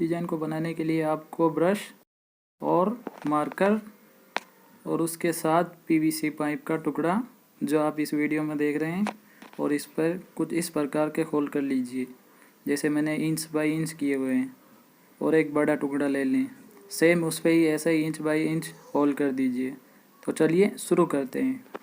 डिज़ाइन को बनाने के लिए आपको ब्रश और मार्कर और उसके साथ पीवीसी पाइप का टुकड़ा जो आप इस वीडियो में देख रहे हैं, और इस पर कुछ इस प्रकार के होल कर लीजिए जैसे मैंने इंच बाई इंच किए हुए हैं। और एक बड़ा टुकड़ा ले लें, सेम उस पर ही ऐसा ही इंच बाई इंच होल कर दीजिए। तो चलिए शुरू करते हैं।